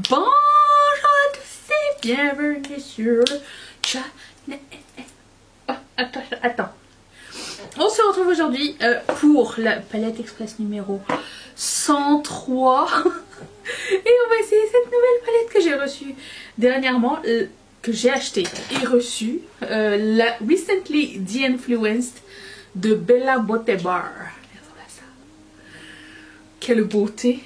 Bonjour à tous et bienvenue sur le channel. Attends. On se retrouve aujourd'hui pour la palette express numéro 103. Et on va essayer cette nouvelle palette que j'ai reçue dernièrement, que j'ai achetée et reçue. La Recently De-Influenced de Bella Beauté Bar. Regardez ça. Quelle beauté!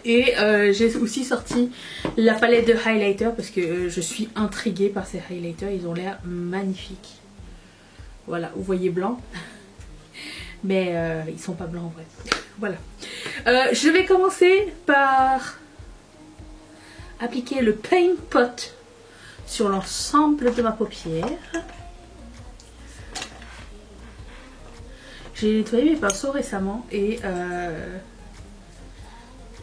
Et j'ai aussi sorti la palette de highlighter parce que je suis intriguée par ces highlighters. Ils ont l'air magnifiques. Voilà, vous voyez blanc. Mais ils sont pas blancs en vrai. Voilà. Je vais commencer par appliquer le Paint Pot sur l'ensemble de ma paupière. J'ai nettoyé mes pinceaux récemment et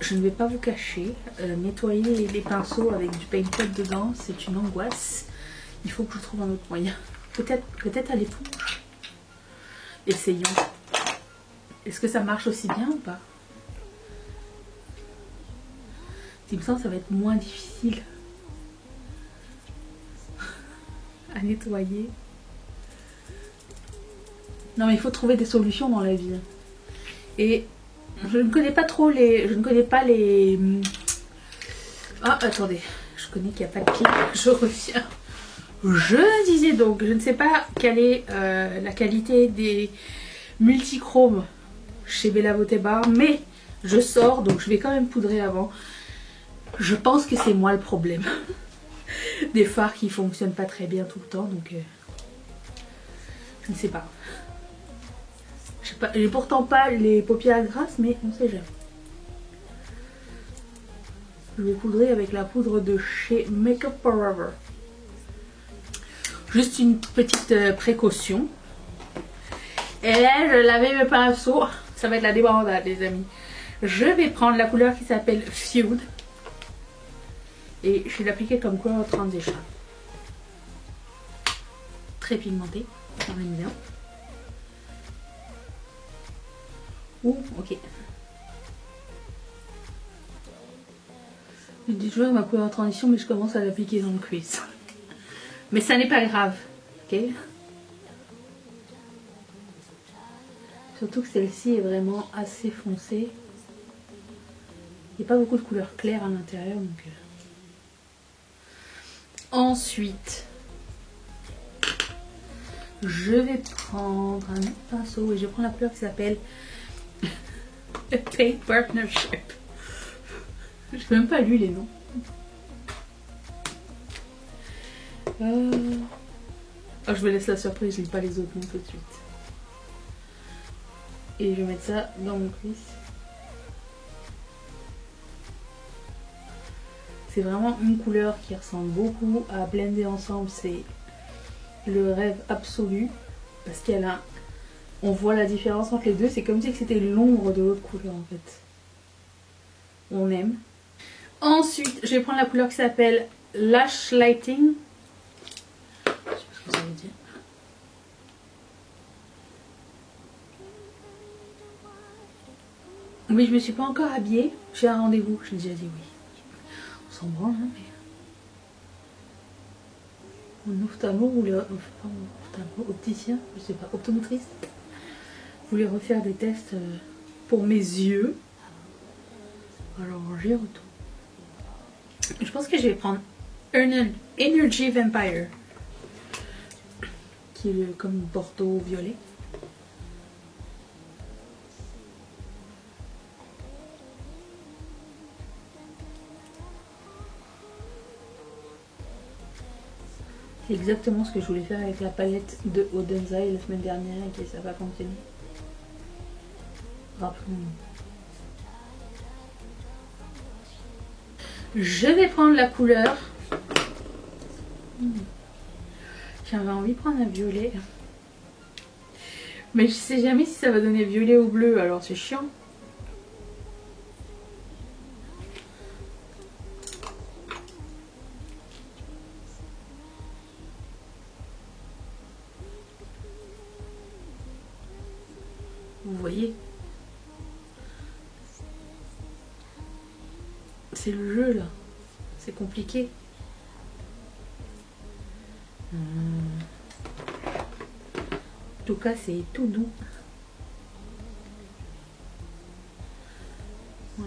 je ne vais pas vous cacher, nettoyer les pinceaux avec du paint pot dedans, c'est une angoisse. Il faut que je trouve un autre moyen. Peut-être à l'éponge. Essayons. Est-ce que ça marche aussi bien ou pas? Il me semble que ça va être moins difficile à nettoyer. Non mais il faut trouver des solutions dans la vie. Et je ne connais pas trop les... Je ne connais pas les... Ah, attendez. Je connais qu'il n'y a pas de clip. Je reviens. Je disais donc, je ne sais pas quelle est la qualité des multichromes chez Bella Beauté Bar, mais je sors, donc je vais quand même poudrer avant. Je pense que c'est moi le problème. Des fards qui ne fonctionnent pas très bien tout le temps, donc je ne sais pas. J'ai pourtant pas les paupières grasses, mais on sait jamais. Je vais poudrer avec la poudre de chez Makeup Forever. Juste une petite précaution. Et là, je lavais mes pinceaux. Ça va être la débandade, les amis. Je vais prendre la couleur qui s'appelle Feud. Et je vais l'appliquer comme couleur transition. Très pigmenté. Ça m'aime bien. Ouh, ok. Je dis toujours ma couleur transition, mais je commence à l'appliquer dans le cuisse. Mais ça n'est pas grave, ok? Surtout que celle-ci est vraiment assez foncée. Il n'y a pas beaucoup de couleurs claires à l'intérieur, donc... Ensuite, je vais prendre un autre pinceau et je prends la couleur qui s'appelle Paint Partnership. Je n'ai même pas lu les noms. Oh, je me laisse la surprise, je lis pas les autres noms tout de suite. Et je vais mettre ça dans mon cuisse. C'est vraiment une couleur qui ressemble beaucoup à blender ensemble. C'est le rêve absolu. Parce qu'elle a... On voit la différence entre les deux. C'est comme si c'était l'ombre de l'autre couleur en fait. On aime. Ensuite, je vais prendre la couleur qui s'appelle Lash Lighting. Je sais pas ce que ça veut dire. Oui, je me suis pas encore habillée. J'ai un rendez-vous. Je l'ai déjà dit oui. On s'en branle, hein, mais... Mon ophtalmo ou le... Enfin, mon opticien, je sais pas, optométriste, voulait refaire des tests pour mes yeux. Alors, j'y retourne. Je pense que je vais prendre Energy Vampire, qui est comme bordeaux violet. C'est exactement ce que je voulais faire avec la palette de Odenzai la semaine dernière et que ça va fonctionner. Rappelons-nous. Je vais prendre la couleur. J'avais envie de prendre un violet. Mais je sais jamais si ça va donner violet ou bleu, alors c'est chiant. Vous voyez? C'est le jeu là. C'est compliqué. En tout cas, c'est tout doux. Ouais.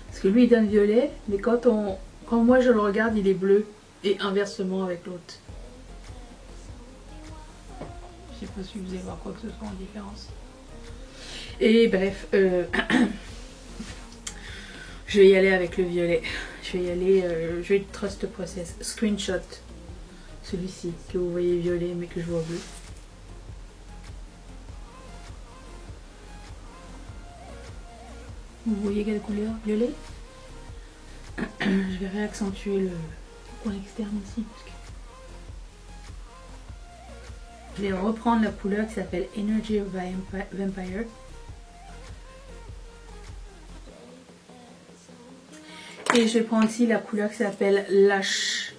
Parce que lui, il donne violet, mais quand moi je le regarde, il est bleu. Et inversement avec l'autre. Je sais pas si vous allez voir quoi que ce soit en différence. Et bref, je vais y aller avec le violet. Je vais y aller, je vais trust the process. Screenshot. Celui-ci, que vous voyez violet mais que je vois bleu. Vous voyez quelle couleur? Violet. Je vais réaccentuer le coin externe aussi. Parce que je vais reprendre la couleur qui s'appelle Energy of Vampire. Et je vais prendre aussi la couleur qui s'appelle Lash.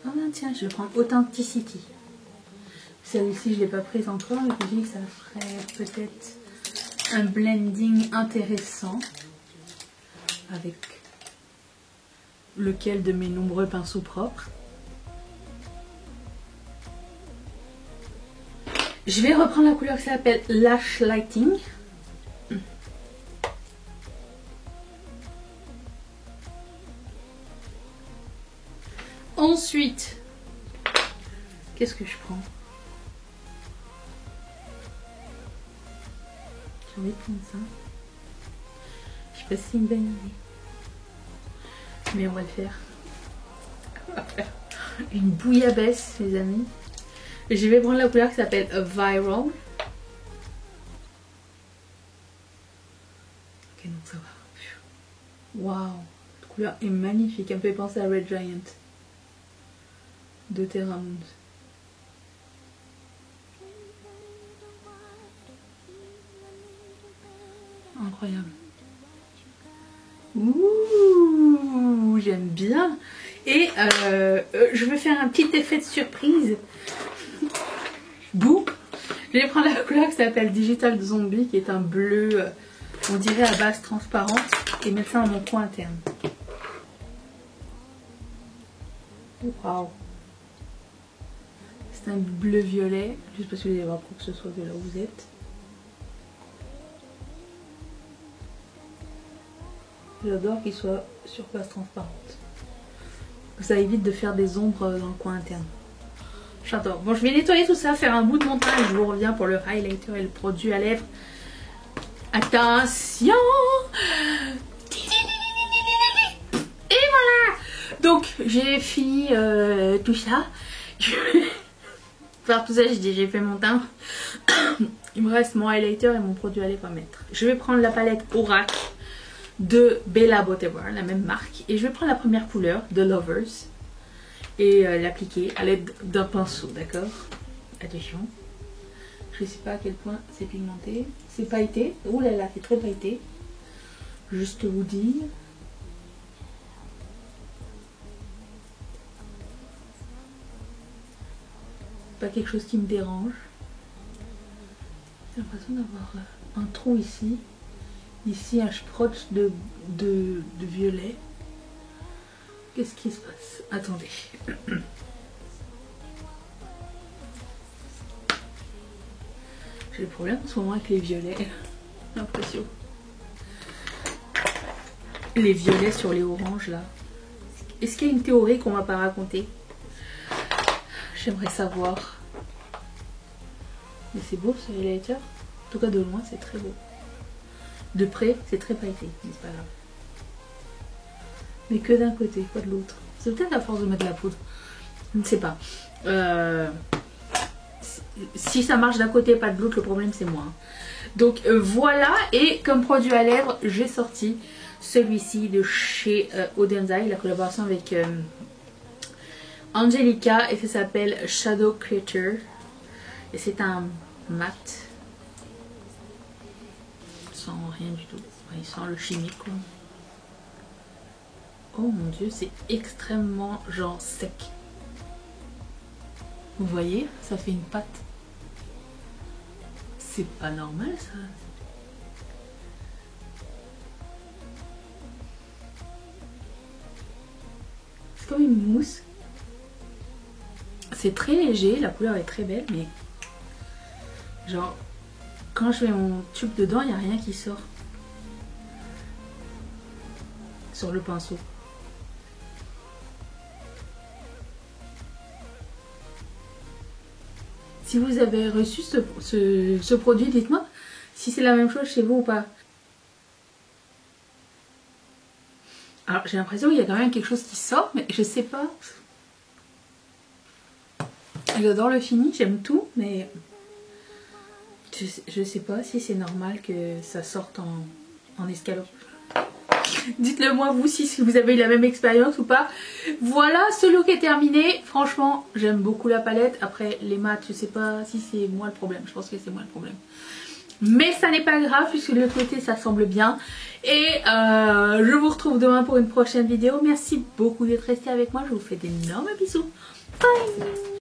Ah ben tiens, je vais prendre Authenticity. Celle-ci, je ne l'ai pas prise encore, mais je me dis que ça ferait peut-être un blending intéressant avec lequel de mes nombreux pinceaux propres. Je vais reprendre la couleur qui s'appelle Lash Lighting. Ensuite, qu'est-ce que je prends? J'ai envie de prendre ça. Je sais pas si c'est une bonne idée. Mais on va le faire. On va faire une bouillabaisse, les amis. Je vais prendre la couleur qui s'appelle Viral. Ok, donc ça va. Waouh, cette couleur est magnifique. Elle me fait penser à Red Giant de Terramoon. Incroyable. Ouh, j'aime bien. Et je vais faire un petit effet de surprise. Bouh. Je vais prendre la couleur qui s'appelle Digital Zombie, qui est un bleu, on dirait à base transparente, et mettre ça dans mon coin interne. Waouh. C'est un bleu violet, juste parce que vous allez voir pour que ce soit de là où vous êtes. J'adore qu'il soit sur base transparente. Ça évite de faire des ombres dans le coin interne. J'adore. Bon, je vais nettoyer tout ça, faire un bout de montage. Je vous reviens pour le highlighter et le produit à lèvres. Attention! Et voilà! Donc, j'ai fini tout ça. Faire tout ça, j'ai fait mon teint. Il me reste mon highlighter et mon produit à lèvres à mettre. Je vais prendre la palette Oracle de Bella Bottomwear, la même marque. Et je vais prendre la première couleur de Lovers. Et l'appliquer à l'aide d'un pinceau, d'accord? Attention. Je ne sais pas à quel point c'est pigmenté. C'est pailleté. Ouh là là, c'est très pailleté. Juste vous dire. Pas quelque chose qui me dérange. J'ai l'impression d'avoir un trou ici. Ici un sprotch de violet. Qu'est-ce qui se passe? Attendez. J'ai le problème en ce moment avec les violets. J'ai l'impression. Les violets sur les oranges là. Est-ce qu'il y a une théorie qu'on m'a pas racontée? J'aimerais savoir. Mais c'est beau ce highlighter. En tout cas de loin c'est très beau. De près c'est très pailleté, mais c'est pas grave. Mais que d'un côté, pas de l'autre. C'est peut-être à force de mettre de la poudre. Je ne sais pas. Si ça marche d'un côté et pas de l'autre, le problème c'est moi. Donc voilà. Et comme produit à lèvres, j'ai sorti celui-ci de chez Odenzai, la collaboration avec Angelica. Et ça s'appelle Shadow Creature. Et c'est un mat. Sans rien du tout. Il sent le chimique quoi. Oh mon dieu, c'est extrêmement genre sec. Vous voyez, ça fait une pâte. C'est pas normal ça. C'est comme une mousse. C'est très léger, la couleur est très belle, mais genre quand je mets mon tube dedans, il n'y a rien qui sort sur le pinceau. Si vous avez reçu ce produit, dites-moi si c'est la même chose chez vous ou pas. Alors j'ai l'impression qu'il y a quand même quelque chose qui sort, mais je sais pas. J'adore le fini, j'aime tout, mais je sais pas si c'est normal que ça sorte en escalope. Dites-le moi vous si vous avez eu la même expérience ou pas. Voilà, ce look est terminé. Franchement, j'aime beaucoup la palette. Après, les mattes, je sais pas si c'est moi le problème. Je pense que c'est moi le problème. Mais ça n'est pas grave puisque de l'autre côté, ça semble bien. Et je vous retrouve demain pour une prochaine vidéo. Merci beaucoup d'être resté avec moi. Je vous fais d'énormes bisous. Bye!